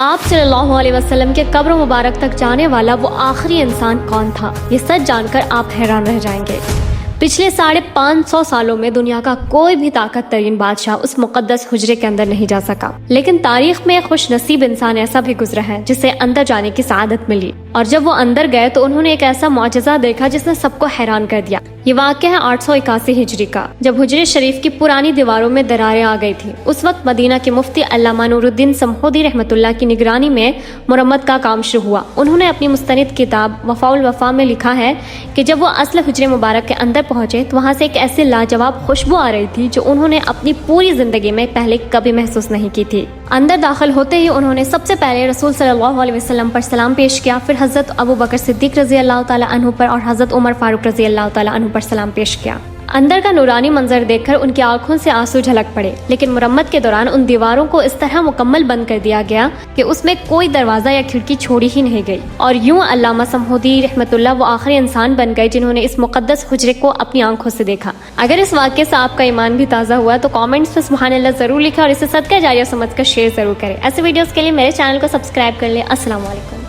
آپ صلی اللہ علیہ وسلم کے قبر مبارک تک جانے والا وہ آخری انسان کون تھا، یہ سچ جان کر آپ حیران رہ جائیں گے۔ پچھلے 550 سالوں میں دنیا کا کوئی بھی طاقت ترین بادشاہ اس مقدس حجرے کے اندر نہیں جا سکا، لیکن تاریخ میں خوش نصیب انسان ایسا بھی گزرا ہے جسے اندر جانے کی سعادت ملی، اور جب وہ اندر گئے تو انہوں نے ایک ایسا معجزہ دیکھا جس نے سب کو حیران کر دیا۔ یہ واقعہ ہے 881 ہجری کا، جب حجرے شریف کی پرانی دیواروں میں دراریں آ گئی تھی۔ اس وقت مدینہ کے مفتی علامہ نور الدین سمہودی رحمۃ اللہ کی نگرانی میں مرمت کا کام شروع ہوا۔ انہوں نے اپنی مستند کتاب وفاء الوفا میں لکھا ہے کہ جب وہ اصل حجرے مبارک کے اندر پہنچے تو وہاں سے ایک ایسی لاجواب خوشبو آ رہی تھی جو انہوں نے اپنی پوری زندگی میں پہلے کبھی محسوس نہیں کی تھی۔ اندر داخل ہوتے ہی انہوں نے سب سے پہلے رسول صلی اللہ علیہ وسلم پر سلام پیش کیا، پھر حضرت ابو بکر صدیق رضی اللہ تعالیٰ عنہ پر اور حضرت عمر فاروق رضی اللہ تعالیٰ عنہ پر سلام پیش کیا۔ اندر کا نورانی منظر دیکھ کر ان کی آنکھوں سے آنسو جھلک پڑے، لیکن مرمت کے دوران ان دیواروں کو اس طرح مکمل بند کر دیا گیا کہ اس میں کوئی دروازہ یا کھڑکی چھوڑی ہی نہیں گئی، اور یوں علامہ سمہودی رحمۃ اللہ وہ آخری انسان بن گئے جنہوں نے اس مقدس حجرے کو اپنی آنکھوں سے دیکھا۔ اگر اس واقعے سے آپ کا ایمان بھی تازہ ہوا تو کامنٹس میں سبحان اللہ ضرور لکھیں اور اسے صدقہ جاریہ سمجھ کر شیئر ضرور کریں۔ ایسے ویڈیوز کے لیے میرے چینل کو سبسکرائب کر لیں۔ السلام علیکم۔